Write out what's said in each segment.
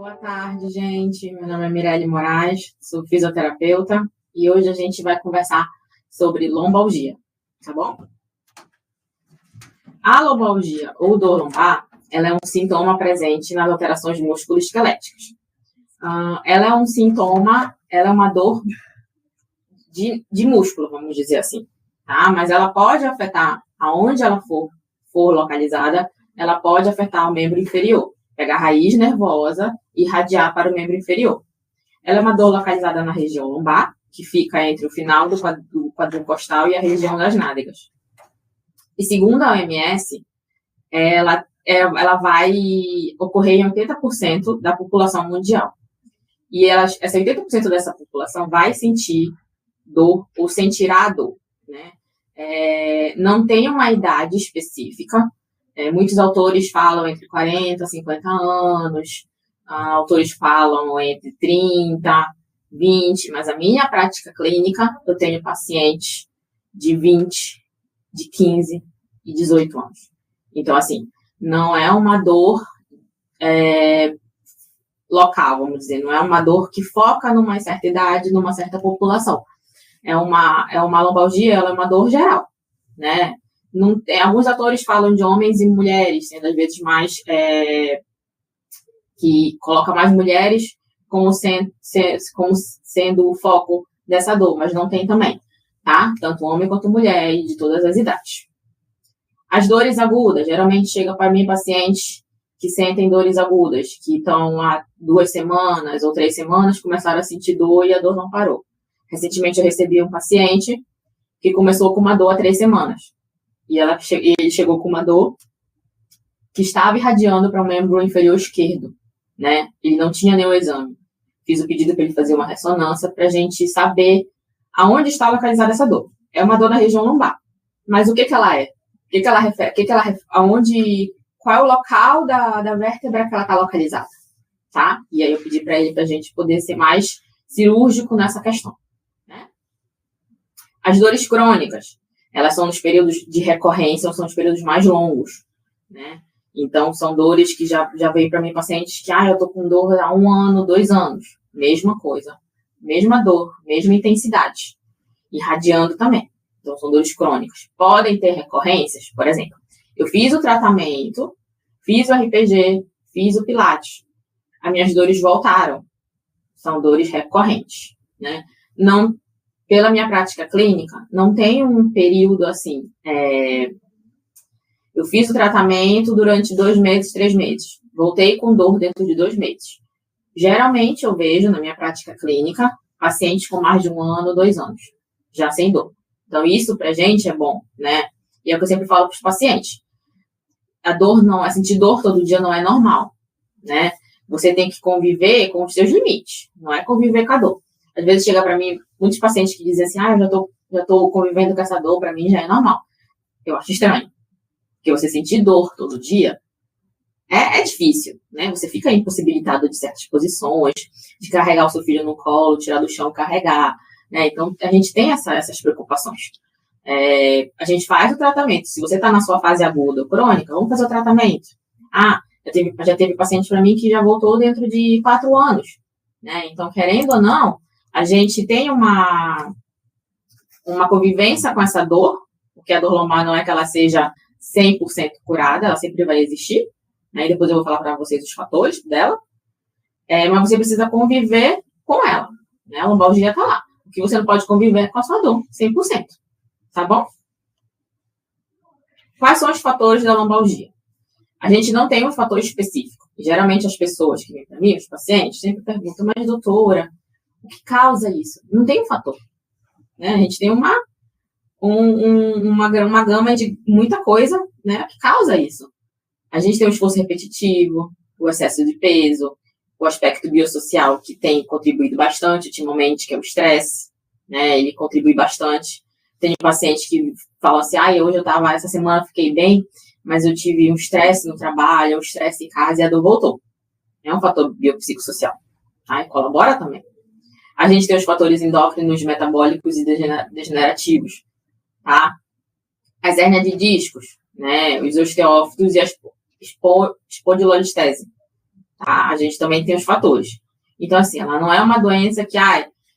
Boa tarde, gente. Meu nome é Mirelle Moraes, sou fisioterapeuta e hoje a gente vai conversar sobre lombalgia, tá bom? A lombalgia ou dor lombar, ela é um sintoma presente nas alterações musculoesqueléticas. Ela é um sintoma, ela é uma dor de músculo, vamos dizer assim, tá? Mas ela pode afetar aonde ela for localizada, ela pode afetar o membro inferior, pegar a raiz nervosa e irradiar para o membro inferior. Ela é uma dor localizada na região lombar, que fica entre o final do quadril costal e a região das nádegas. E segundo a OMS, ela vai ocorrer em 80% da população mundial. E essa 80% dessa população vai sentir dor ou sentirá dor, né? Não tem uma idade específica. Muitos autores falam entre 40 e 50 anos, autores falam entre 30, 20, mas a minha prática clínica, eu tenho pacientes de 20, de 15 e 18 anos. Então, assim, não é uma dor local, vamos dizer, não é uma dor que foca numa certa idade, numa certa população. É uma lombalgia, ela é uma dor geral, né? Alguns autores falam de homens e mulheres, sendo às vezes mais que coloca mais mulheres como sendo o foco dessa dor, mas não tem também, tá? Tanto homem quanto mulher e de todas as idades. As dores agudas, geralmente chega para mim pacientes que sentem dores agudas, que estão há 2 semanas ou 3 semanas, começaram a sentir dor e a dor não parou. Recentemente eu recebi um paciente que começou com uma dor há 3 semanas. E ele chegou com uma dor que estava irradiando para o membro inferior esquerdo, né? Ele não tinha nenhum exame. Fiz o pedido para ele fazer uma ressonância para a gente saber aonde está localizada essa dor. É uma dor na região lombar. Mas o que ela é? Qual é o local da vértebra que ela está localizada, tá? E aí eu pedi para ele para a gente poder ser mais cirúrgico nessa questão, né? As dores crônicas, elas são nos períodos de recorrência, são os períodos mais longos, né? Então, são dores que já veio para mim pacientes que, eu tô com dor há 1 ano, 2 anos. Mesma coisa. Mesma dor, mesma intensidade. Irradiando também. Então, são dores crônicas. Podem ter recorrências, por exemplo. Eu fiz o tratamento, fiz o RPG, fiz o Pilates. As minhas dores voltaram. São dores recorrentes, né? Não, pela minha prática clínica, não tem um período assim. Eu fiz o tratamento durante 2 meses, 3 meses. Voltei com dor dentro de 2 meses. Geralmente, eu vejo na minha prática clínica pacientes com mais de 1 ano, 2 anos, já sem dor. Então, isso pra gente é bom, né? E é o que eu sempre falo para os pacientes. Sentir dor todo dia não é normal, né? Você tem que conviver com os seus limites, não é conviver com a dor. Às vezes chega para mim muitos pacientes que dizem assim, eu já tô convivendo com essa dor, para mim já é normal. Eu acho estranho. Porque você sentir dor todo dia é difícil, né? Você fica impossibilitado de certas posições, de carregar o seu filho no colo, tirar do chão, carregar, né? Então, a gente tem essas preocupações. A gente faz o tratamento. Se você está na sua fase aguda ou crônica, vamos fazer o tratamento. Já teve paciente para mim que já voltou dentro de 4 anos, né? Então, querendo ou não, a gente tem uma convivência com essa dor, porque a dor lombar não é que ela seja 100% curada, ela sempre vai existir, né? E depois eu vou falar para vocês os fatores dela, mas você precisa conviver com ela, né? A lombalgia está lá. O que você não pode conviver é com a sua dor, 100%, tá bom? Quais são os fatores da lombalgia? A gente não tem um fator específico. E, geralmente as pessoas que vêm para mim, os pacientes, sempre perguntam, mas doutora, o que causa isso? Não tem um fator, né? A gente tem uma gama de muita coisa, né, que causa isso. A gente tem o esforço repetitivo, o excesso de peso, o aspecto biosocial que tem contribuído bastante ultimamente, que é o estresse, né, ele contribui bastante. Tem pacientes que falam assim, essa semana fiquei bem, mas eu tive um estresse no trabalho, um estresse em casa e a dor voltou. É um fator biopsicossocial, tá? E colabora também. A gente tem os fatores endócrinos, metabólicos e degenerativos, tá? As hérnias de discos, né? Os osteófitos e a espondilolistese. tá? A gente também tem os fatores. Então, assim, ela não é uma doença que,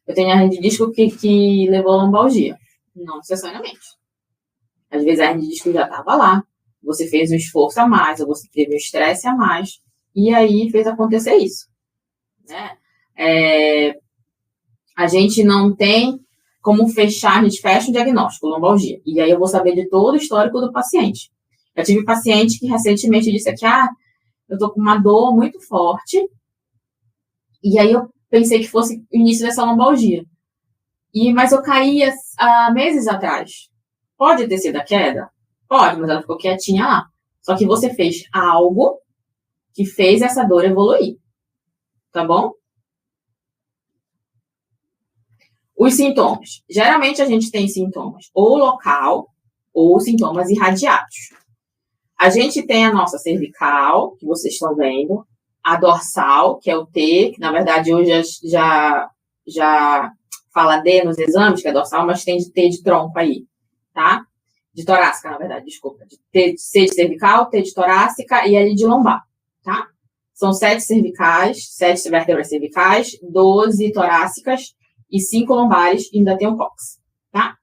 eu tenho hernia de disco que levou a lombalgia. Não necessariamente. Às vezes a hernia de disco já estava lá, você fez um esforço a mais, ou você teve um estresse a mais, e aí fez acontecer isso, né? A gente não tem como fechar, a gente fecha o diagnóstico, lombalgia, e aí eu vou saber de todo o histórico do paciente. Eu tive paciente que recentemente disse que, eu tô com uma dor muito forte, e aí eu pensei que fosse o início dessa lombalgia. Mas eu caí há meses atrás. Pode ter sido a queda? Pode, mas ela ficou quietinha lá. Só que você fez algo que fez essa dor evoluir. Tá bom? Os sintomas. Geralmente a gente tem sintomas ou local ou sintomas irradiados. A gente tem a nossa cervical, que vocês estão vendo, a dorsal, que é o T, que na verdade hoje já fala D nos exames, que é dorsal, mas tem de T de tronco aí, tá? De torácica, na verdade, desculpa. C de cervical, T de torácica e L de lombar, tá? São 7 cervicais, 7 vértebras cervicais, 12 torácicas e 5 lombares, e ainda tem um cox, tá?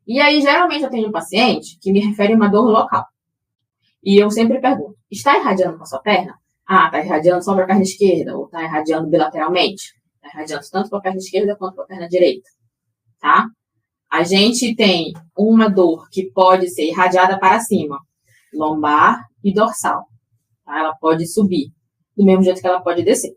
E aí, geralmente, eu tenho um paciente que me refere a uma dor local. E eu sempre pergunto, está irradiando com a sua perna? Está irradiando só para a perna esquerda, ou está irradiando bilateralmente? Está irradiando tanto para a perna esquerda quanto para a perna direita, tá? A gente tem uma dor que pode ser irradiada para cima, lombar e dorsal. Tá? Ela pode subir, do mesmo jeito que ela pode descer.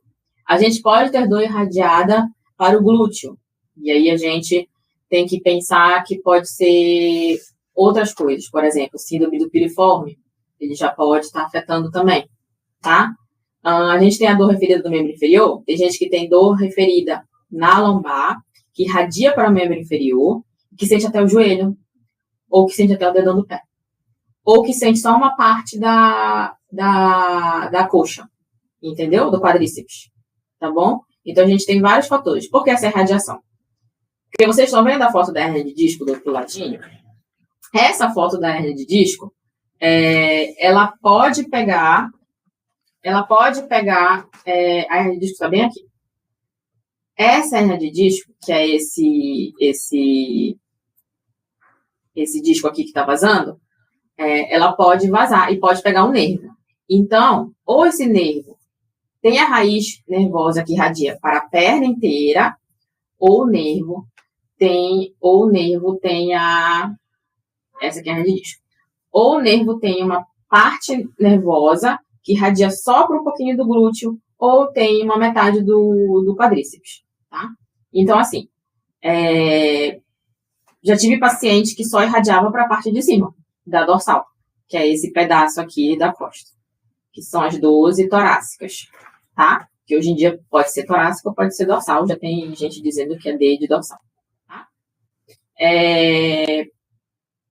A gente pode ter dor irradiada para o glúteo. E aí a gente tem que pensar que pode ser outras coisas. Por exemplo, síndrome do piriforme, ele já pode estar afetando também, tá? A gente tem a dor referida do membro inferior. Tem gente que tem dor referida na lombar, que irradia para o membro inferior, que sente até o joelho, ou que sente até o dedão do pé, ou que sente só uma parte da coxa, entendeu? Do quadríceps, tá bom? Então, a gente tem vários fatores. Por que essa irradiação? Porque vocês estão vendo a foto da hernia de disco do outro ladinho? Essa foto da hernia de disco, ela pode pegar a hernia de disco, está bem aqui. Essa hernia de disco, que é esse disco aqui que está vazando, ela pode vazar e pode pegar um nervo. Então, ou esse nervo tem a raiz nervosa que irradia para a perna inteira, ou o nervo tem essa aqui é a hernia de disco. Ou o nervo tem uma parte nervosa que irradia só para um pouquinho do glúteo, ou tem uma metade do quadríceps, tá? Então, assim, já tive paciente que só irradiava para a parte de cima da dorsal, que é esse pedaço aqui da costa, que são as 12 torácicas, tá? Que hoje em dia pode ser torácica ou pode ser dorsal, já tem gente dizendo que é D de dorsal, tá?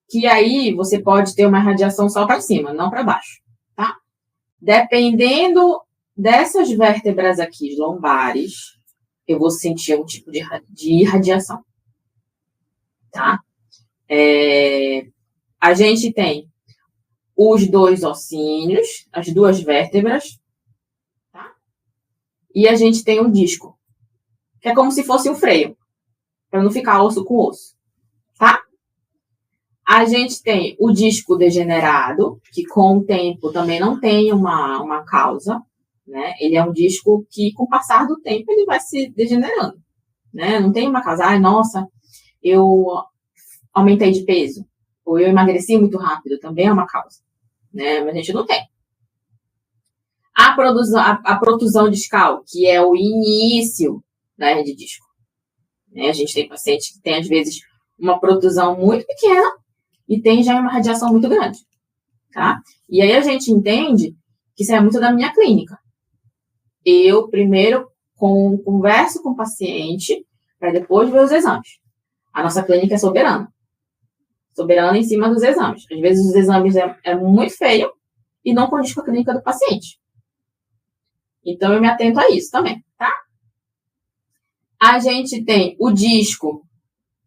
Que aí você pode ter uma irradiação só para cima, não para baixo, tá? Dependendo dessas vértebras aqui lombares, eu vou sentir um tipo de irradiação, tá? A gente tem os 2 ossíneos, as 2 vértebras, tá? E a gente tem um disco, que é como se fosse um freio, para não ficar osso com osso, tá? A gente tem o disco degenerado, que com o tempo também não tem uma causa, né? Ele é um disco que, com o passar do tempo, ele vai se degenerando, né? Não tem uma causa, nossa, eu aumentei de peso, ou eu emagreci muito rápido, também é uma causa, né? Mas a gente não tem. A protusão discal, que é o início da hernia de disco, né? A gente tem paciente que tem, às vezes, uma protusão muito pequena e tem já uma radiação muito grande, tá? E aí a gente entende que isso é muito da minha clínica. Eu, primeiro, converso com o paciente para depois ver os exames. A nossa clínica é soberana. Soberana em cima dos exames. Às vezes os exames é muito feio e não condiz com a clínica do paciente. Então, eu me atento a isso também, tá? A gente tem o disco,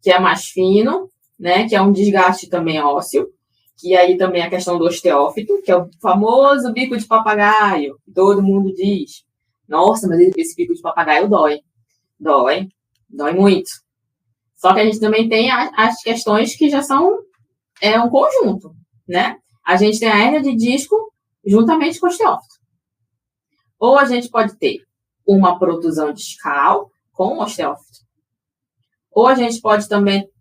que é mais fino, né? Que é um desgaste também ósseo, que aí também a questão do osteófito, que é o famoso bico de papagaio, que todo mundo diz, nossa, mas esse bico de papagaio dói. Dói muito. Só que a gente também tem as questões que já são um conjunto, né? A gente tem a hérnia de disco juntamente com o osteófito. Ou a gente pode ter uma protusão discal com o osteófito. Ou a gente pode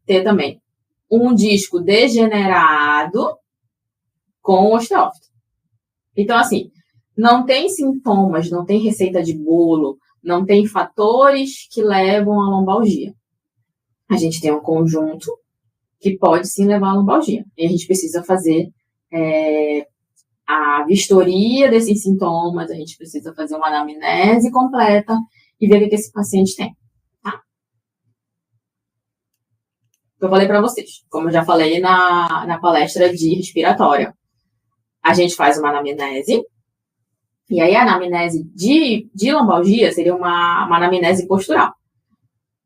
ter também um disco degenerado com o osteófito. Então, assim, não tem sintomas, não tem receita de bolo, não tem fatores que levam à lombalgia. A gente tem um conjunto que pode sim levar à lombalgia. E a gente precisa fazer a vistoria desses sintomas, a gente precisa fazer uma anamnese completa e ver o que esse paciente tem. Tá? Eu falei para vocês, como eu já falei na palestra de respiratória. A gente faz uma anamnese, e aí a anamnese de lombalgia seria uma anamnese postural.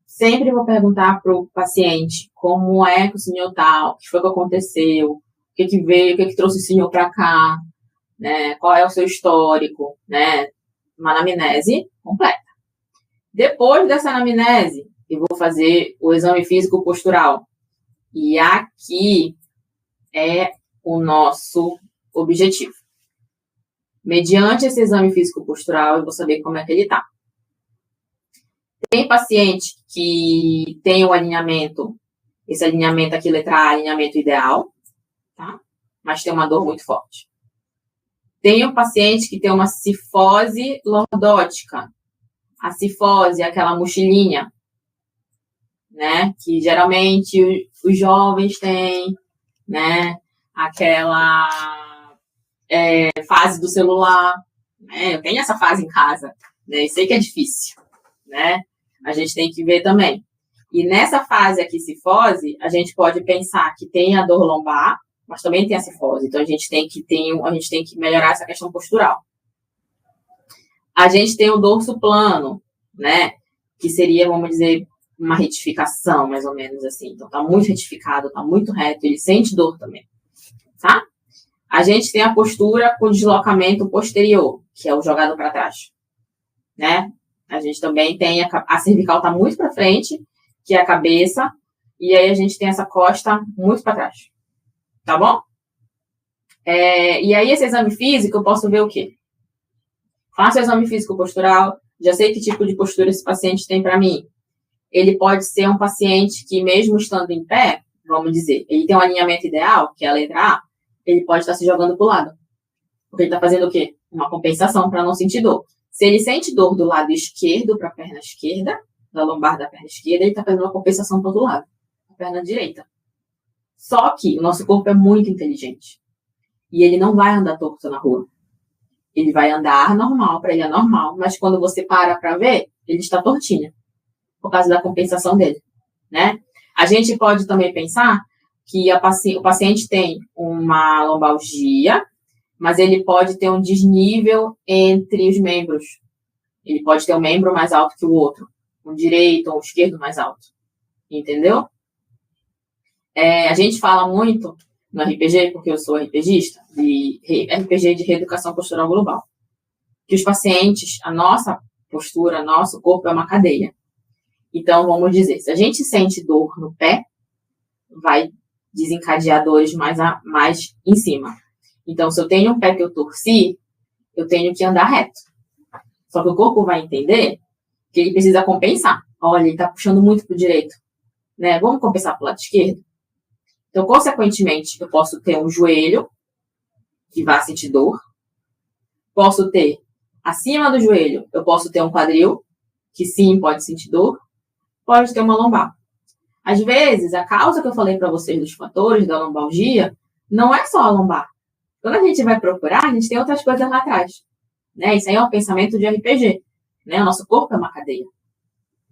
Sempre vou perguntar para o paciente como é que o senhor está, o que foi que aconteceu, o que veio, o que trouxe o senhor para cá, né? Qual é o seu histórico, né? Uma anamnese completa. Depois dessa anamnese, eu vou fazer o exame físico postural. E aqui é o nosso objetivo. Mediante esse exame físico postural, eu vou saber como é que ele está. Tem paciente que tem o alinhamento, esse alinhamento aqui, letra A, alinhamento ideal, tá? Mas tem uma dor muito forte. Tem um paciente que tem uma cifose lordótica. A cifose é aquela mochilinha, né? Que geralmente os jovens têm, né? Aquela fase do celular. Né? Eu tenho essa fase em casa, né? Eu sei que é difícil, né? A gente tem que ver também. E nessa fase aqui, cifose, a gente pode pensar que tem a dor lombar, mas também tem a cifose. Então, a gente tem que melhorar essa questão postural. A gente tem o dorso plano, né? Que seria, vamos dizer, uma retificação, mais ou menos assim. Então, tá muito retificado, tá muito reto, ele sente dor também, tá? A gente tem a postura com deslocamento posterior, que é o jogado para trás, né? A gente também tem a cervical tá muito para frente, que é a cabeça, e aí a gente tem essa costa muito para trás, tá bom? E aí esse exame físico eu posso ver o quê? Faço o exame físico postural, já sei que tipo de postura esse paciente tem para mim. Ele pode ser um paciente que mesmo estando em pé, vamos dizer, ele tem um alinhamento ideal, que é a letra A, ele pode estar se jogando para o lado. Porque ele está fazendo o quê? Uma compensação para não sentir dor. Se ele sente dor do lado esquerdo para a perna esquerda, da lombar da perna esquerda, ele está fazendo uma compensação para o outro lado, a perna direita. Só que o nosso corpo é muito inteligente. E ele não vai andar torto na rua. Ele vai andar normal, para ele é normal, mas quando você para ver, ele está tortinho, por causa da compensação dele, né? A gente pode também pensar que o paciente tem uma lombalgia, mas ele pode ter um desnível entre os membros. Ele pode ter um membro mais alto que o outro, um direito ou um esquerdo mais alto, entendeu? A gente fala muito no RPG, porque eu sou RPGista, de RPG de Reeducação Postural Global, que os pacientes, a nossa postura, nosso corpo é uma cadeia. Então, vamos dizer, se a gente sente dor no pé, vai desencadear dores mais em cima. Então, se eu tenho um pé que eu torci, eu tenho que andar reto. Só que o corpo vai entender que ele precisa compensar. Olha, ele está puxando muito para o direito, né? Vamos compensar para o lado esquerdo? Então, consequentemente, eu posso ter um joelho que vai sentir dor. Posso ter, acima do joelho, eu posso ter um quadril, que sim, pode sentir dor. Pode ter uma lombar. Às vezes, a causa que eu falei para vocês dos fatores da lombalgia não é só a lombar. Quando a gente vai procurar, a gente tem outras coisas lá atrás. Né? Isso aí é um pensamento de RPG. Né? O nosso corpo é uma cadeia.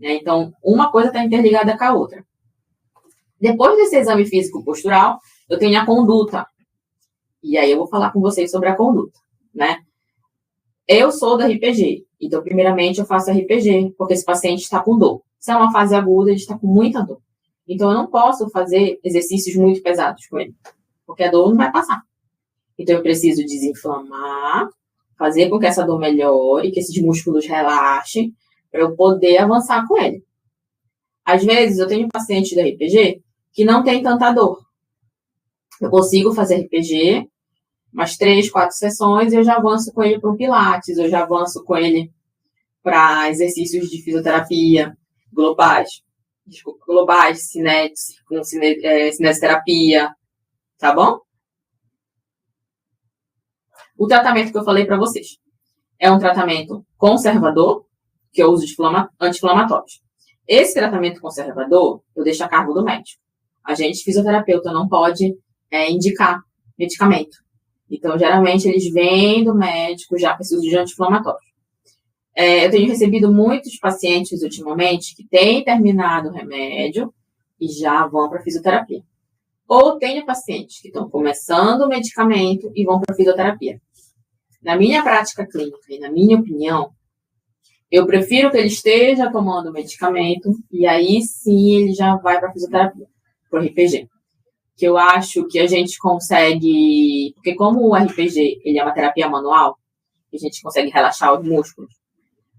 Né? Então, uma coisa está interligada com a outra. Depois desse exame físico postural, eu tenho a conduta. E aí eu vou falar com vocês sobre a conduta. Né? Eu sou da RPG. Então, primeiramente, eu faço RPG, porque esse paciente está com dor. Se é uma fase aguda, ele está com muita dor. Então, eu não posso fazer exercícios muito pesados com ele, porque a dor não vai passar. Então, eu preciso desinflamar, fazer com que essa dor melhore, que esses músculos relaxem, para eu poder avançar com ele. Às vezes, eu tenho paciente do RPG que não tem tanta dor. Eu consigo fazer RPG, umas 3, 4 sessões, e eu já avanço com ele para um pilates, eu já avanço com ele para exercícios de fisioterapia globais, com cinesioterapia, tá bom? O tratamento que eu falei para vocês é um tratamento conservador, que eu uso de anti-inflamatórios. Esse tratamento conservador, eu deixo a cargo do médico. A gente, fisioterapeuta, não pode indicar medicamento. Então, geralmente, eles vêm do médico já com esse uso de anti-inflamatórios. Eu tenho recebido muitos pacientes, ultimamente, que têm terminado o remédio e já vão para fisioterapia. Ou tenho pacientes que estão começando o medicamento e vão para fisioterapia. Na minha prática clínica e na minha opinião, eu prefiro que ele esteja tomando o medicamento e aí sim ele já vai para fisioterapia, para o RPG. Que eu acho que a gente consegue... Porque como o RPG ele é uma terapia manual, a gente consegue relaxar os músculos,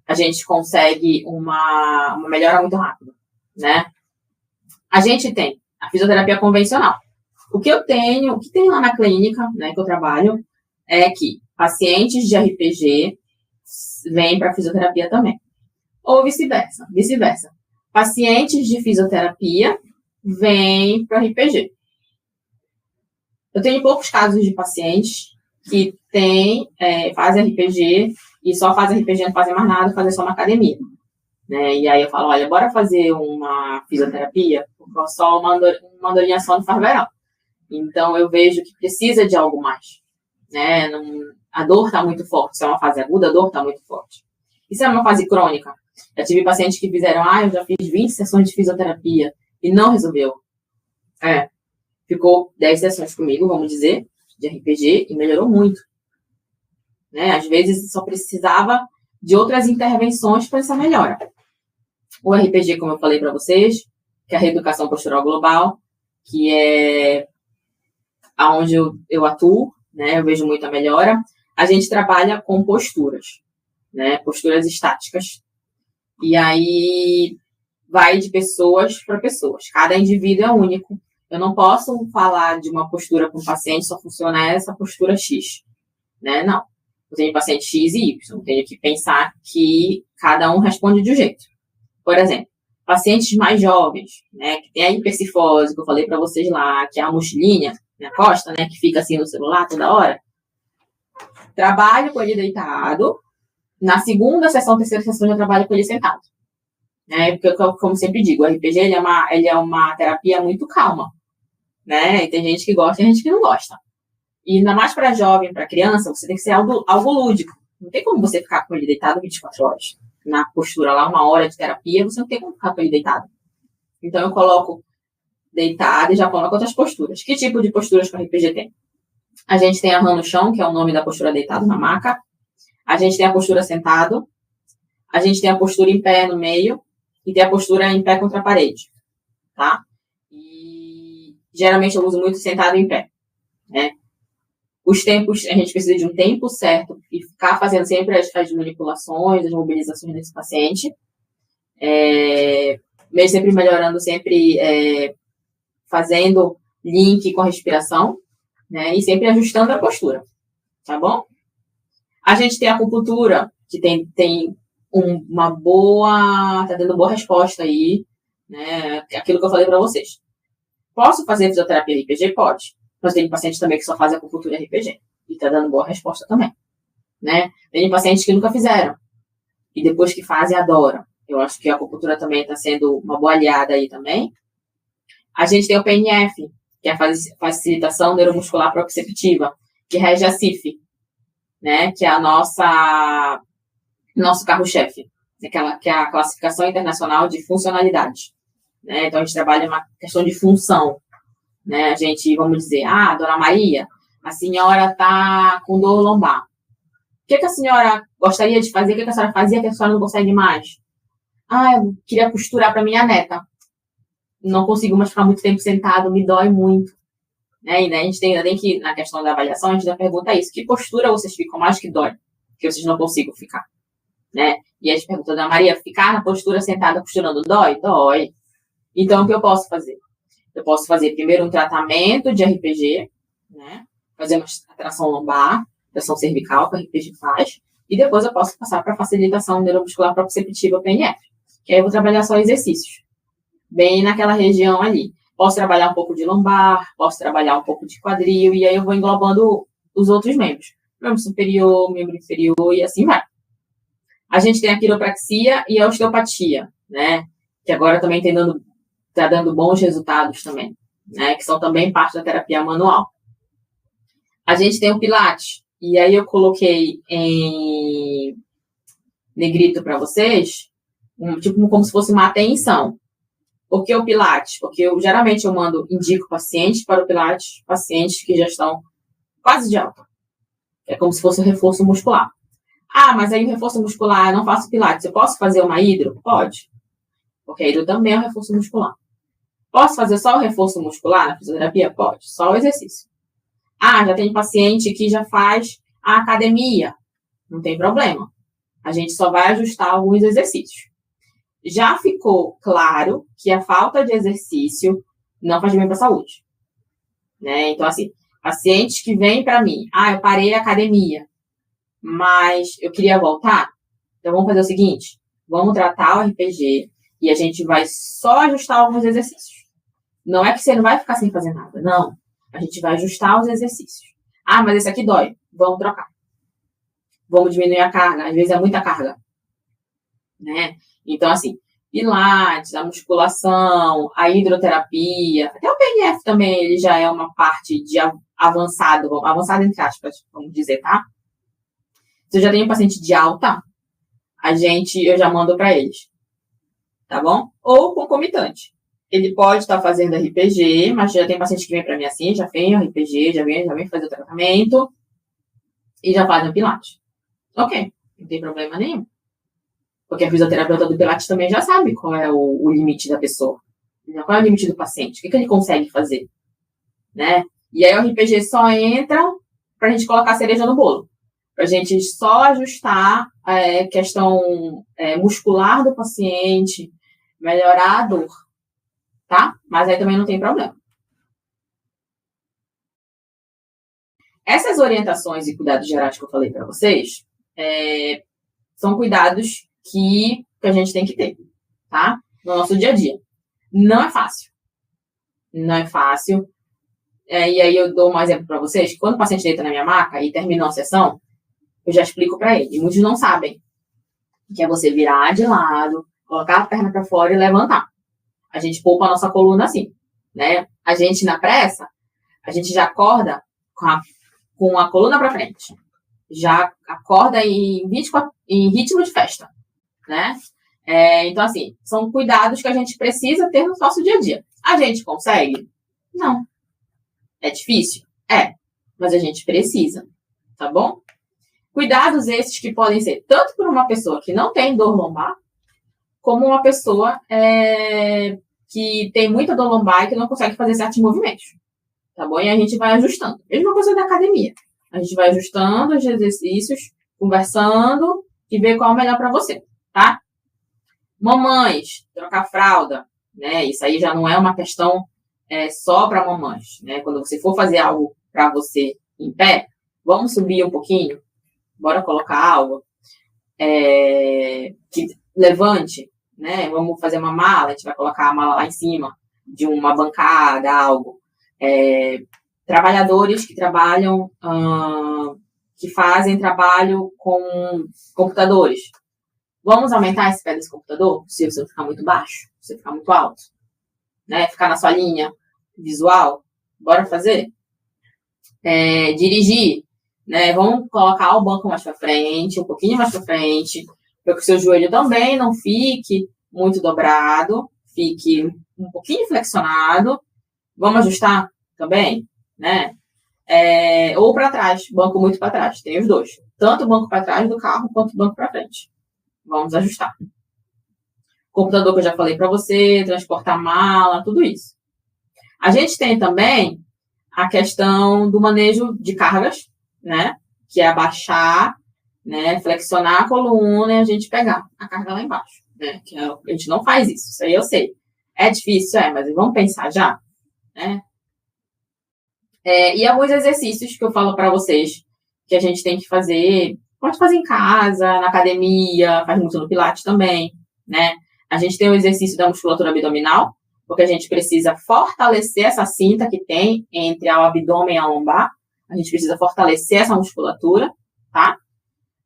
a gente consegue uma melhora muito rápida, né? A gente tem a fisioterapia convencional. O que tem lá na clínica, né, que eu trabalho, é que pacientes de RPG vêm para fisioterapia também. Ou vice-versa. Pacientes de fisioterapia vêm para RPG. Eu tenho poucos casos de pacientes que fazem RPG e só fazem RPG, não fazem mais nada, fazem só uma academia. Né? E aí eu falo, olha, bora fazer uma fisioterapia, porque só uma andorinha só não faz verão. Então eu vejo que precisa de algo mais. Né? A dor está muito forte. Se é uma fase aguda, a dor está muito forte. E se é uma fase crônica? Já tive pacientes que fizeram, eu já fiz 20 sessões de fisioterapia e não resolveu. Ficou 10 sessões comigo, vamos dizer, de RPG e melhorou muito. Né? Às vezes só precisava de outras intervenções para essa melhora. O RPG, como eu falei para vocês, que é a reeducação postural global, que é onde eu atuo, né? Eu vejo muita melhora. A gente trabalha com posturas, né? Posturas estáticas. E aí vai de pessoas para pessoas. Cada indivíduo é único. Eu não posso falar de uma postura para um paciente, só funciona essa postura X. Né? Não. Eu tenho paciente X e Y. Eu tenho que pensar que cada um responde de um jeito. Por exemplo, pacientes mais jovens, né, que tem a hipercifose, que eu falei para vocês lá, que é a mochilinha na costa, né, que fica assim no celular toda hora. Trabalho com ele deitado. Na segunda sessão, terceira sessão, eu trabalho com ele sentado. Né, porque, como sempre digo, o RPG ele é uma terapia muito calma. Né, e tem gente que gosta e tem gente que não gosta. E ainda mais para jovem, para criança, você tem que ser algo lúdico. Não tem como você ficar com ele deitado 24 horas. Na postura lá, 1 hora de terapia, você não tem como ficar com ele deitado. Então, eu coloco deitado e já coloco outras posturas. Que tipo de posturas que o RPG tem? A gente tem a rã no chão, que é o nome da postura deitado na maca. A gente tem a postura sentado. A gente tem a postura em pé no meio. E tem a postura em pé contra a parede. Tá? E geralmente eu uso muito sentado em pé. Né? Os tempos, a gente precisa de um tempo certo e ficar fazendo sempre as manipulações, as mobilizações desse paciente. Mesmo sempre melhorando, sempre fazendo link com a respiração, né? E sempre ajustando a postura, tá bom? A gente tem a acupuntura, que tem uma boa, tá dando boa resposta aí, né? Aquilo que eu falei para vocês. Posso fazer fisioterapia RPG? Pode. Mas tem pacientes também que só fazem acupuntura RPG. E tá dando boa resposta também. Né? Tem pacientes que nunca fizeram. E depois que fazem, adoram. Eu acho que a acupuntura também está sendo uma boa aliada aí também. A gente tem o PNF, que é a facilitação neuromuscular proprioceptiva, que rege a CIF, né? Que é nosso carro-chefe. Que é a classificação internacional de funcionalidade. Né? Então, a gente trabalha uma questão de função. Né? A gente, vamos dizer, Dona Maria, a senhora está com dor lombar. O que a senhora gostaria de fazer? O que a senhora fazia que a senhora não consegue mais? Eu queria costurar para minha neta. Não consigo mais ficar muito tempo sentado, me dói muito. né? E daí a gente ainda tem que, na questão da avaliação, a gente ainda pergunta isso. Que postura vocês ficam mais que dói? Que vocês não conseguem ficar, né? E a gente pergunta da Maria, ficar na postura sentada costurando dói? Dói. Então, o que eu posso fazer? Eu posso fazer primeiro um tratamento de RPG, né? Fazer uma tração lombar, tração cervical, que a RPG faz, e depois eu posso passar para facilitação neuromuscular proprioceptiva, PNF, que aí eu vou trabalhar só exercícios, bem naquela região ali. Posso trabalhar um pouco de lombar, posso trabalhar um pouco de quadril, e aí eu vou englobando os outros membros. Membro superior, membro inferior, e assim vai. A gente tem a quiropraxia e a osteopatia, né? Que agora também tá dando bons resultados também, né? Que são também parte da terapia manual. A gente tem o Pilates, e aí eu coloquei em negrito para vocês, tipo como se fosse uma atenção. Por que o Pilates? Porque geralmente eu indico pacientes para o Pilates, pacientes que já estão quase de alta. É como se fosse um reforço muscular. Ah, mas aí o reforço muscular, eu não faço Pilates, eu posso fazer uma hidro? Pode. Porque a hidro também é um reforço muscular. Posso fazer só o reforço muscular na fisioterapia? Pode. Só o exercício. Ah, já tem paciente que já faz a academia. Não tem problema. A gente só vai ajustar alguns exercícios. Já ficou claro que a falta de exercício não faz bem para a saúde, né? Então, assim, pacientes que vêm para mim, eu parei a academia, mas eu queria voltar, então vamos fazer o seguinte, vamos tratar o RPG e a gente vai só ajustar alguns exercícios. Não é que você não vai ficar sem fazer nada, não. A gente vai ajustar os exercícios. Ah, mas esse aqui dói, vamos trocar. Vamos diminuir a carga, às vezes é muita carga, né? Então, assim, Pilates, a musculação, a hidroterapia, até o PNF também, ele já é uma parte de avançado entre aspas, vamos dizer, tá? Se eu já tenho paciente de alta, eu já mando para eles, tá bom? Ou concomitante. Ele pode estar fazendo RPG, mas já tem paciente que vem para mim assim, já fez o RPG, já vem fazer o tratamento e já faz o Pilates. Ok, não tem problema nenhum. Porque a fisioterapeuta do Pilates também já sabe qual é o limite da pessoa. Qual é o limite do paciente? O que ele consegue fazer? Né? E aí o RPG só entra para a gente colocar a cereja no bolo. Para a gente só ajustar a questão muscular do paciente, melhorar a dor. Tá? Mas aí também não tem problema. Essas orientações e cuidados gerais que eu falei para vocês são cuidados que a gente tem que ter, tá? No nosso dia a dia. Não é fácil. Não é fácil. E aí eu dou um exemplo para vocês, que quando o paciente deita na minha maca e terminou a sessão, eu já explico para ele. E muitos não sabem. Que é você virar de lado, colocar a perna para fora e levantar. A gente poupa a nossa coluna assim, né? A gente, na pressa, a gente já acorda com a coluna para frente. Já acorda em ritmo de festa, né? Então, assim, são cuidados que a gente precisa ter no nosso dia a dia. A gente consegue? Não. É difícil? Mas a gente precisa, tá bom? Cuidados esses que podem ser tanto por uma pessoa que não tem dor lombar, como uma pessoa que tem muita dor lombar e que não consegue fazer certos movimentos, tá bom? E a gente vai ajustando. Mesma coisa da academia. A gente vai ajustando os exercícios, conversando e ver qual é o melhor para você, tá? Mamães, trocar fralda, né? Isso aí já não é uma questão só para mamães, né? Quando você for fazer algo para você em pé, vamos subir um pouquinho, bora colocar algo que levante, né? Vamos fazer uma mala, a gente vai colocar a mala lá em cima de uma bancada, algo. Trabalhadores que trabalham, que fazem trabalho com computadores. Vamos aumentar esse pé desse computador? Se você ficar muito baixo, se você ficar muito alto, né? Ficar na sua linha visual. Bora fazer? Dirigir, né? Vamos colocar o banco mais para frente, um pouquinho mais para frente, para que o seu joelho também não fique muito dobrado, fique um pouquinho flexionado. Vamos ajustar também, né? Ou para trás, banco muito para trás, tem os dois. Tanto o banco para trás do carro, quanto o banco para frente. Vamos ajustar. Computador que eu já falei para você, transportar mala, tudo isso. A gente tem também a questão do manejo de cargas, né? Que é abaixar, né? Flexionar a coluna e a gente pegar a carga lá embaixo, né? Que a gente não faz isso aí eu sei. É difícil, mas vamos pensar já, né? E alguns exercícios que eu falo para vocês que a gente tem que fazer, pode fazer em casa, na academia, faz muito no Pilates também, né? A gente tem o exercício da musculatura abdominal, porque a gente precisa fortalecer essa cinta que tem entre o abdômen e a lombar. A gente precisa fortalecer essa musculatura, tá?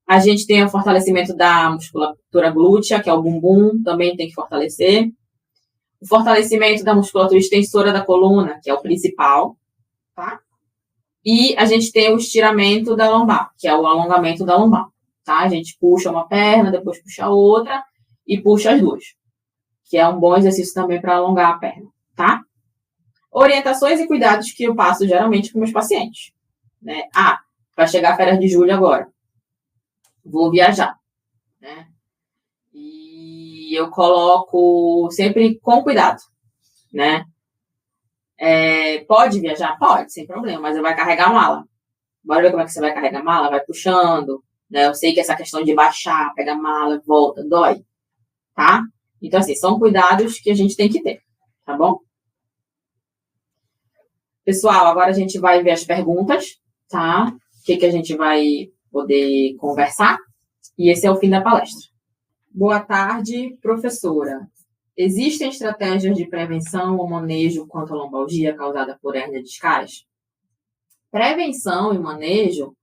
A gente tem o fortalecimento da musculatura glútea, que é o bumbum, também tem que fortalecer. O fortalecimento da musculatura extensora da coluna, que é o principal, tá? E a gente tem o estiramento da lombar, que é o alongamento da lombar, tá? A gente puxa uma perna, depois puxa a outra e puxa as duas, que é um bom exercício também para alongar a perna, tá? Orientações e cuidados que eu passo geralmente com meus pacientes, né? Vai chegar a férias de julho agora. Vou viajar, né? E eu coloco sempre com cuidado, né? Pode viajar? Pode, sem problema, mas vai carregar a mala. Bora ver como é que você vai carregar a mala? Vai puxando, né? Eu sei que essa questão de baixar, pegar a mala, volta, dói, tá? Então, assim, são cuidados que a gente tem que ter, tá bom? Pessoal, agora a gente vai ver as perguntas, tá? O que a gente vai poder conversar. E esse é o fim da palestra. Boa tarde, professora. Existem estratégias de prevenção ou manejo quanto à lombalgia causada por hérnia discais? Prevenção e manejo,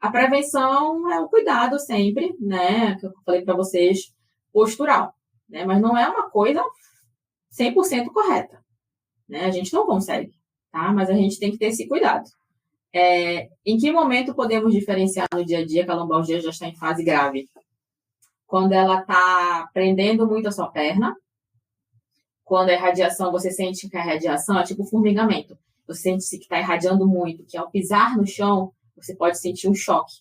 a prevenção é o cuidado sempre, né, que eu falei para vocês, postural, né, mas não é uma coisa 100% correta, né, a gente não consegue, tá, mas a gente tem que ter esse cuidado. Em que momento podemos diferenciar no dia a dia que a lombalgia já está em fase grave? Quando ela está prendendo muito a sua perna, quando a irradiação, você sente que a radiação é tipo formigamento, você sente que está irradiando muito, que ao pisar no chão, você pode sentir um choque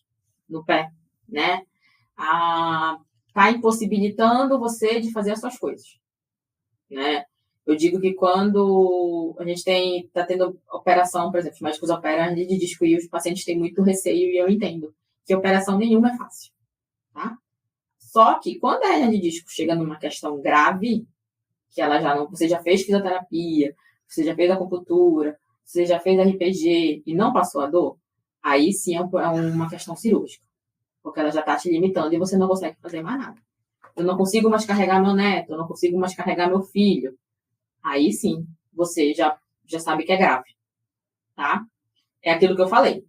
no pé, né? Está impossibilitando você de fazer as suas coisas, né? Eu digo que quando a gente está tendo operação, por exemplo, os médicos operam hernia de disco e os pacientes têm muito receio, e eu entendo que operação nenhuma é fácil, tá? Só que quando a hernia de disco chega numa questão grave, que ela já não, você já fez fisioterapia, você já fez acupuntura, você já fez RPG e não passou a dor, aí sim é uma questão cirúrgica, porque ela já está te limitando e você não consegue fazer mais nada. Eu não consigo mais carregar meu neto, eu não consigo mais carregar meu filho. Aí sim, você já sabe que é grave, tá? É aquilo que eu falei.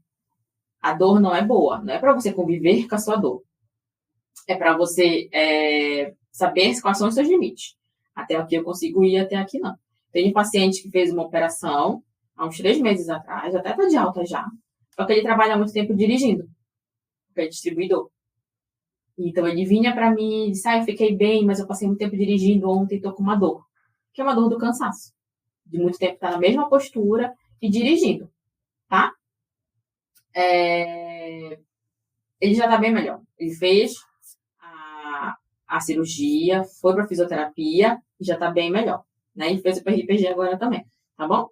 A dor não é boa, não é para você conviver com a sua dor. É para você saber quais são os seus limites. Até aqui eu consigo ir, até aqui não. Tem um paciente que fez uma operação há uns 3 meses atrás, até está de alta já, só que ele trabalha há muito tempo dirigindo, porque é distribuidor. Então ele vinha para mim e disse, eu fiquei bem, mas eu passei muito tempo dirigindo ontem e estou com uma dor. Que é uma dor do cansaço. De muito tempo estar na mesma postura e dirigindo, tá? Ele já está bem melhor. Ele fez a cirurgia, foi para fisioterapia e já está bem melhor, né? E fez o RPG agora também, tá bom?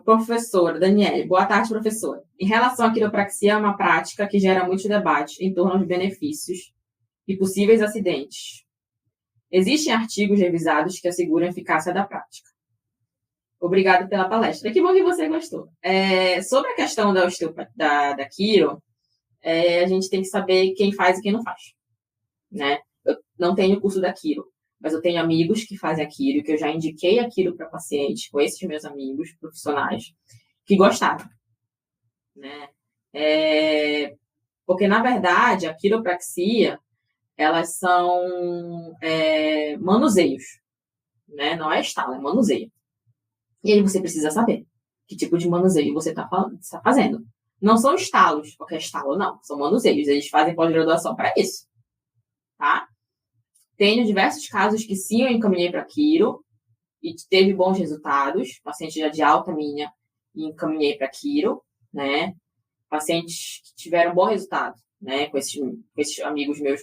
Professora Daniele, boa tarde, professora. Em relação à quiropraxia, é uma prática que gera muito debate em torno dos benefícios e possíveis acidentes. Existem artigos revisados que asseguram a eficácia da prática. Obrigada pela palestra. Que bom que você gostou. Sobre a questão da quiro, a gente tem que saber quem faz e quem não faz, né? Eu não tenho curso da quiro, mas eu tenho amigos que fazem a quiro, que eu já indiquei a quiro para pacientes, com esses meus amigos profissionais, que gostaram, né? Porque, na verdade, a quiropraxia, elas são manuseios, né? Não é estalo, é manuseio. E aí você precisa saber que tipo de manuseio você está fazendo. Não são estalos, qualquer estalo, não. São manuseios. Eles fazem pós-graduação para isso, tá? Tenho diversos casos que sim, eu encaminhei para quiro e teve bons resultados. Paciente já de alta minha e encaminhei para quiro, né? Pacientes que tiveram bom resultado, né? Com esses amigos meus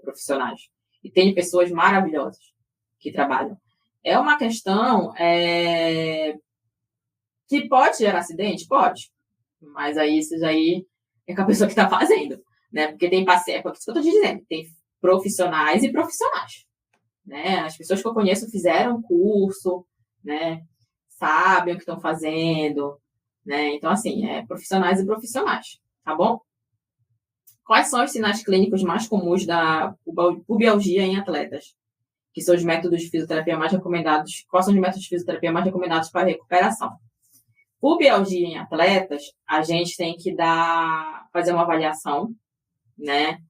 profissionais. E tem pessoas maravilhosas que trabalham. É uma questão que pode gerar acidente? Pode. Mas aí isso aí é com a pessoa que está fazendo, né? Porque tem paciente, é isso que eu estou te dizendo, tem profissionais e profissionais, né? As pessoas que eu conheço fizeram curso, né? Sabem o que estão fazendo, né? Então, assim, profissionais e profissionais, tá bom? Quais são os sinais clínicos mais comuns da pubalgia em atletas? Que são os métodos de fisioterapia mais recomendados? Quais são os métodos de fisioterapia mais recomendados para recuperação? Pubalgia em atletas, a gente tem que fazer uma avaliação, né?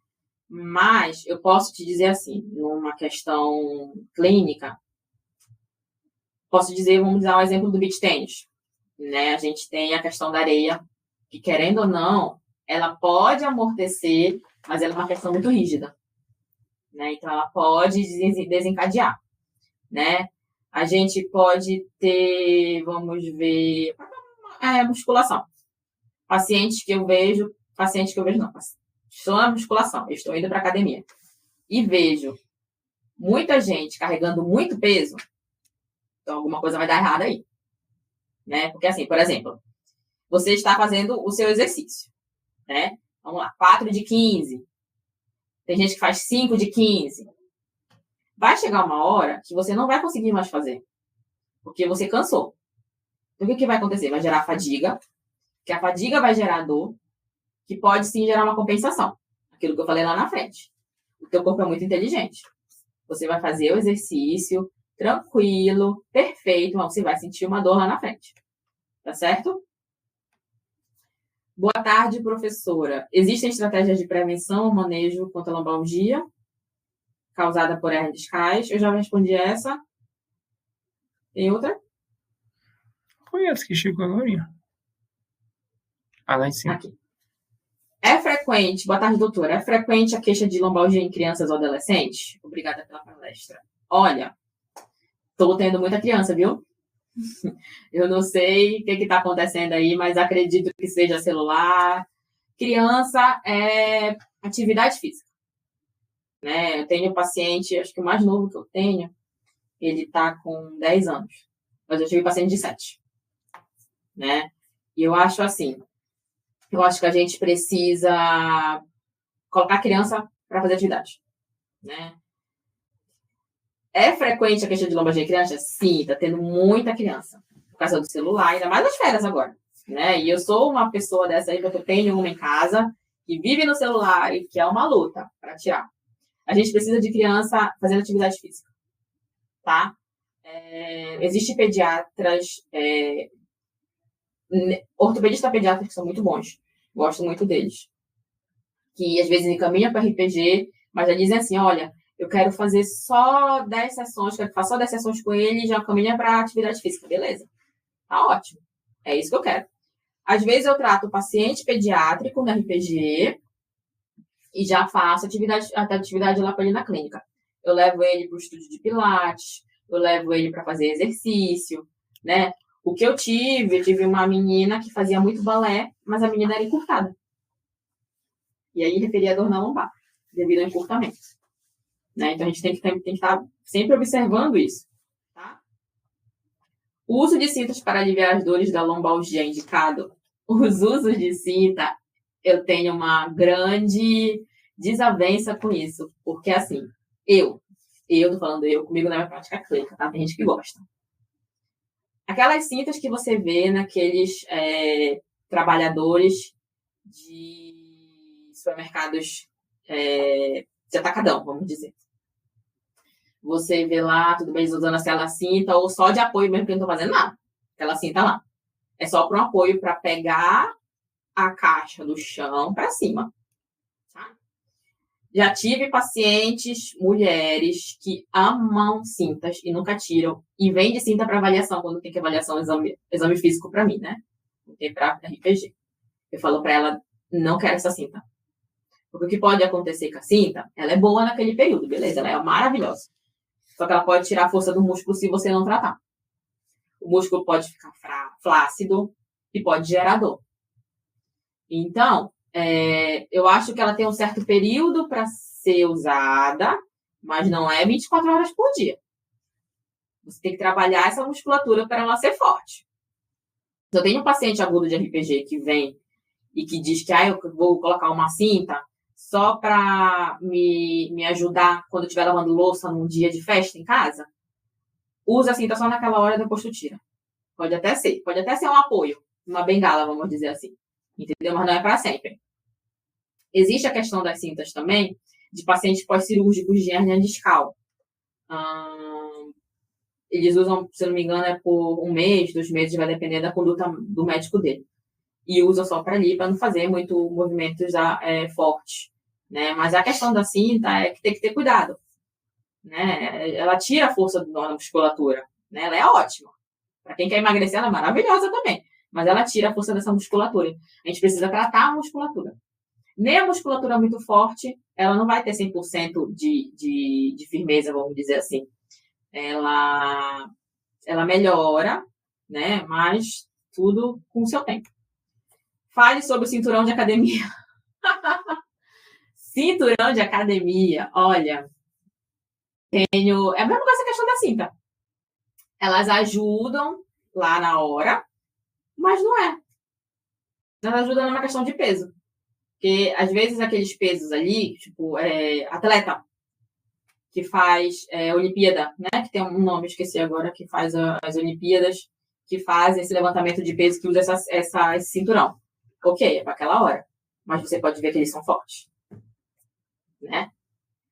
Mas eu posso te dizer assim, numa questão clínica, posso dizer, vamos usar o exemplo do beach tênis, né? A gente tem a questão da areia, que querendo ou não, ela pode amortecer, mas ela é uma questão muito rígida, né? Então ela pode desencadear, né? A gente pode ter, vamos ver, musculação. Paciente que eu vejo não, estou na musculação, eu estou indo para academia e vejo muita gente carregando muito peso, então alguma coisa vai dar errado aí, né? Porque assim, por exemplo, você está fazendo o seu exercício, né? Vamos lá, 4 de 15. Tem gente que faz 5 de 15. Vai chegar uma hora que você não vai conseguir mais fazer, porque você cansou. Então, o que vai acontecer? Vai gerar fadiga, que a fadiga vai gerar dor, que pode sim gerar uma compensação. Aquilo que eu falei lá na frente. O teu corpo é muito inteligente. Você vai fazer o exercício tranquilo, perfeito, mas você vai sentir uma dor lá na frente. Tá certo? Boa tarde, professora. Existem estratégias de prevenção ou manejo contra a lombalgia causada por hernia discais? Eu já respondi essa. Tem outra? Foi essa que chegou agora? Lá em cima. Aqui. É frequente, boa tarde, doutora, é frequente a queixa de lombalgia em crianças ou adolescentes? Obrigada pela palestra. Olha, estou tendo muita criança, viu? Eu não sei o que está acontecendo aí, mas acredito que seja celular. Criança é atividade física, né? Eu tenho paciente, acho que o mais novo que eu tenho, ele está com 10 anos, mas eu tive paciente de 7, né? E eu acho assim, eu acho que a gente precisa colocar a criança para fazer atividade, né? É frequente a questão de lombalgia em criança? Sim, tá tendo muita criança. Por causa do celular, ainda mais nas férias agora, né? E eu sou uma pessoa dessa aí, porque eu tenho uma em casa que vive no celular e que é uma luta para tirar. A gente precisa de criança fazendo atividade física, tá? Existem pediatras, ortopedistas pediatras que são muito bons. Gosto muito deles. Que às vezes encaminham para RPG, mas já dizem assim, olha, eu quero fazer só 10 sessões, quero fazer só 10 sessões com ele e já caminha para atividade física. Beleza. Tá ótimo. É isso que eu quero. Às vezes eu trato o paciente pediátrico no RPG e já faço atividade lá com ele na clínica. Eu levo ele para o estúdio de pilates, eu levo ele para fazer exercício, né? O que eu tive uma menina que fazia muito balé, mas a menina era encurtada. E aí referia a dor na lombar, devido ao encurtamento. Né? Então, a gente tem que estar sempre observando isso. Tá? O uso de cintas para aliviar as dores da lombalgia é indicado? Os usos de cinta, eu tenho uma grande desavença com isso. Porque, assim, eu tô falando comigo na minha prática clínica, tá? Tem gente que gosta. Aquelas cintas que você vê naqueles trabalhadores de supermercados de atacadão, vamos dizer. Você vê lá, tudo bem, usando aquela cinta, ou só de apoio mesmo, que eu não tô fazendo nada. Aquela cinta lá. É só para um apoio para pegar a caixa do chão para cima. Tá? Já tive pacientes, mulheres, que amam cintas e nunca tiram. E vende cinta para avaliação, quando tem que avaliação, exame físico para mim, né? Não tem para RPG. Eu falo para ela, não quero essa cinta. Porque o que pode acontecer com a cinta, ela é boa naquele período, beleza? Ela é maravilhosa. Só que ela pode tirar a força do músculo se você não tratar. O músculo pode ficar flácido e pode gerar dor. Então, eu acho que ela tem um certo período para ser usada, mas não é 24 horas por dia. Você tem que trabalhar essa musculatura para ela ser forte. Se eu tenho um paciente agudo de RPG que vem e que diz que eu vou colocar uma cinta só para me ajudar quando eu estiver lavando louça num dia de festa em casa, usa a cinta só naquela hora e depois tu tira. Pode até ser um apoio, uma bengala, vamos dizer assim. Entendeu? Mas não é para sempre. Existe a questão das cintas também de pacientes pós-cirúrgicos de hérnia discal. Eles usam, se não me engano, é por 1 mês, 2 meses, vai depender da conduta do médico dele. E usa só para ali, para não fazer muito movimentos fortes. Né? Mas a questão da cinta é que tem que ter cuidado. Né? Ela tira a força da musculatura. Né? Ela é ótima. Para quem quer emagrecer, ela é maravilhosa também. Mas ela tira a força dessa musculatura. A gente precisa tratar a musculatura. Nem a musculatura muito forte, ela não vai ter 100% de firmeza, vamos dizer assim. Ela melhora, né? Mas tudo com o seu tempo. Fale sobre o cinturão de academia. Cinturão de academia, olha, é a mesma coisa a questão da cinta. Elas ajudam lá na hora, mas não é. Elas ajudam numa questão de peso. Porque, às vezes, aqueles pesos ali, tipo, atleta que faz Olimpíada, né? Que tem um nome, esqueci agora, que faz as Olimpíadas, que faz esse levantamento de peso, que usa esse cinturão. Ok, é para aquela hora. Mas você pode ver que eles são fortes. Né?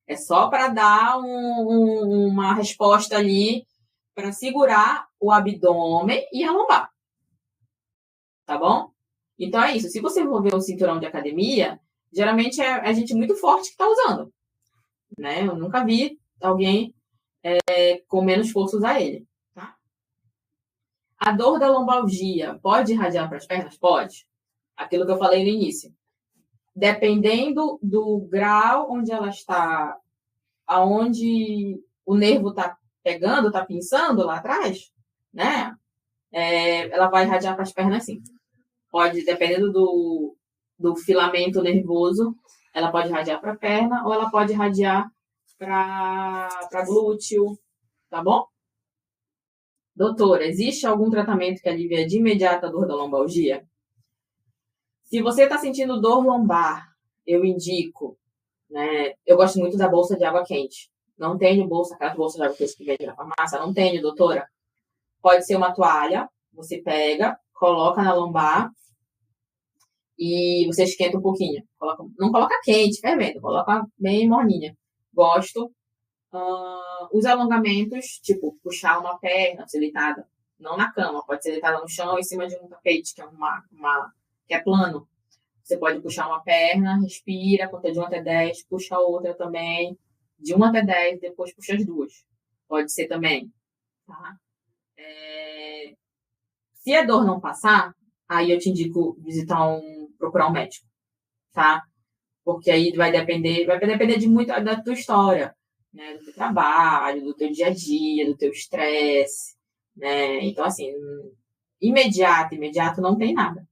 É só para dar uma resposta ali para segurar o abdômen e a lombar. Tá bom? Então é isso. Se você for ver um cinturão de academia, geralmente é gente muito forte que está usando. Né? Eu nunca vi alguém com menos força usar ele. Tá? A dor da lombalgia pode irradiar para as pernas? Pode. Aquilo que eu falei no início. Dependendo do grau onde ela está, aonde o nervo está pegando, está pinçando lá atrás, né? Ela vai irradiar para as pernas, sim. Pode, dependendo do filamento nervoso, ela pode irradiar para a perna ou ela pode irradiar para glúteo, tá bom? Doutora, existe algum tratamento que alivia de imediato a dor da lombalgia? Se você está sentindo dor lombar, eu indico, né? Eu gosto muito da bolsa de água quente. Não tenho aquela bolsa de água quente que vende na farmácia? Não tenho, doutora. Pode ser uma toalha, você pega, coloca na lombar e você esquenta um pouquinho. Não coloca quente, fervendo, coloca bem morninha. Gosto. Os alongamentos, tipo, puxar uma perna, ser deitada, não na cama, pode ser deitada no chão em cima de um tapete, que é que é plano. Você pode puxar uma perna, respira, conta de 1 até 10, puxa a outra também, de 1 até 10, depois puxa as duas. Pode ser também. Tá? Se a dor não passar, aí eu te indico procurar um médico, tá? Porque aí vai depender de muito da tua história, né? Do teu trabalho, do teu dia a dia, do teu estresse, né? Então, assim, imediato não tem nada,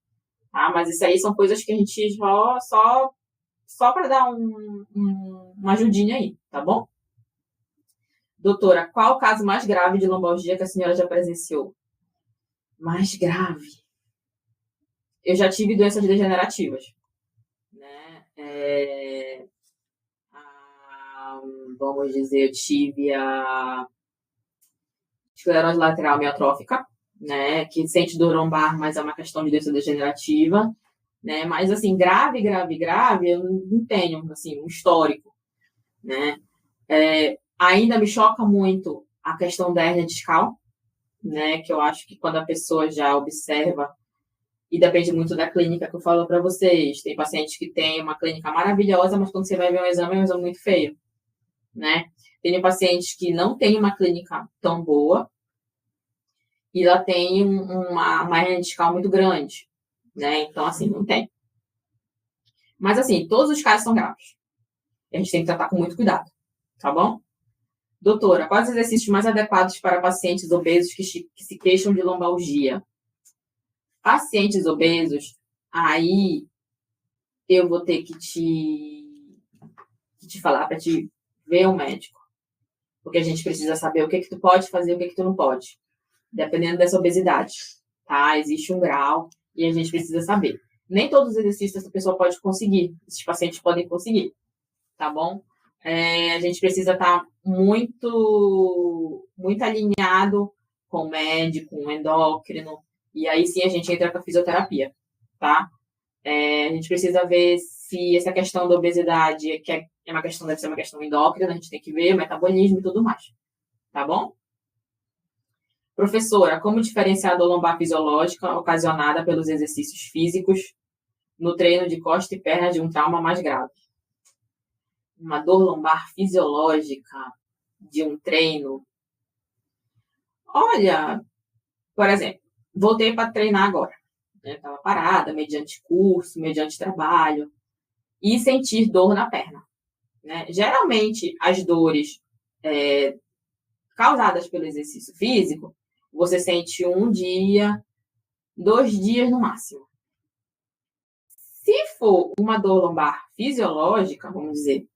tá? Mas isso aí são coisas que a gente só para dar uma ajudinha aí, tá bom? Doutora, qual o caso mais grave de lombalgia que a senhora já presenciou? Mais grave? Eu já tive doenças degenerativas, né? Vamos dizer, eu tive a esclerose lateral amiotrófica, né? Que sente dor lombar, mas é uma questão de doença degenerativa, né? Mas, assim, grave, eu não tenho, assim, um histórico, né? Ainda me choca muito a questão da hérnia discal, né? Que eu acho que quando a pessoa já observa, e depende muito da clínica que eu falo para vocês. Tem pacientes que têm uma clínica maravilhosa, mas quando você vai ver um exame, é um exame muito feio, né? Tem pacientes que não têm uma clínica tão boa e ela tem uma hernia discal muito grande, né? Então, assim, não tem. Mas, assim, todos os casos são graves. A gente tem que tratar com muito cuidado, tá bom? Doutora, quais os exercícios mais adequados para pacientes obesos que se queixam de lombalgia? Pacientes obesos, aí eu vou ter que te falar para te ver um médico. Porque a gente precisa saber o que tu pode fazer e o que tu não pode. Dependendo dessa obesidade, tá? Existe um grau e a gente precisa saber. Nem todos os exercícios essa pessoa pode conseguir. Esses pacientes podem conseguir, tá bom? A gente precisa estar muito alinhado com o médico, com o endócrino, e aí sim a gente entra com a fisioterapia, tá? A gente precisa ver se essa questão da obesidade, que é uma questão, deve ser uma questão endócrina, a gente tem que ver metabolismo e tudo mais, tá bom? Professora, como diferenciar a dor lombar fisiológica ocasionada pelos exercícios físicos no treino de costa e perna de um trauma mais grave? Uma dor lombar fisiológica de um treino. Olha, por exemplo, voltei para treinar agora. Estava parada, mediante curso, mediante trabalho, e sentir dor na perna. Né? Geralmente, as dores causadas pelo exercício físico, você sente 1 dia, 2 dias no máximo. Se for uma dor lombar fisiológica, vamos dizer,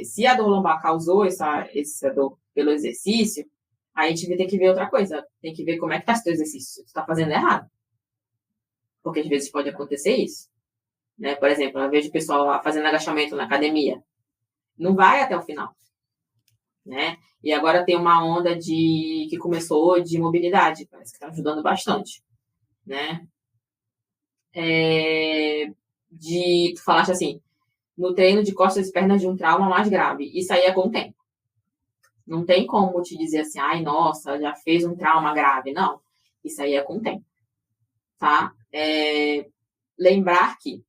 se a dor lombar causou essa dor pelo exercício, aí a gente vai ter que ver outra coisa. Tem que ver como é que está esse teu exercício. Tu está fazendo errado. Porque às vezes pode acontecer isso. Né? Por exemplo, eu vejo o pessoal lá fazendo agachamento na academia. Não vai até o final. Né? E agora tem uma onda que começou de mobilidade. Parece que está ajudando bastante. Né? Tu falaste assim, no treino de costas e pernas de um trauma mais grave. Isso aí é com o tempo. Não tem como te dizer assim, ai, nossa, já fez um trauma grave. Não. Isso aí é com o tempo. Tá? Lembrar que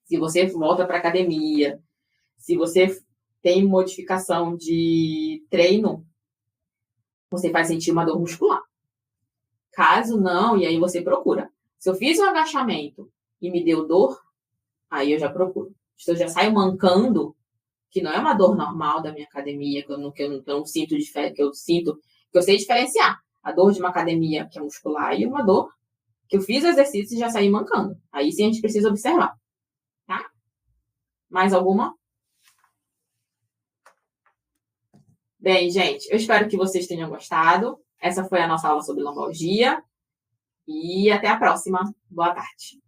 se você volta para academia, se você tem modificação de treino, você vai sentir uma dor muscular. Caso não, e aí você procura. Se eu fiz um agachamento e me deu dor, aí eu já procuro. Se eu já saio mancando, que não é uma dor normal da minha academia, que eu não sinto diferença, que eu sei diferenciar a dor de uma academia que é muscular e uma dor que eu fiz o exercício e já saí mancando. Aí sim a gente precisa observar. Tá? Mais alguma? Bem, gente, eu espero que vocês tenham gostado. Essa foi a nossa aula sobre lombalgia. E até a próxima. Boa tarde.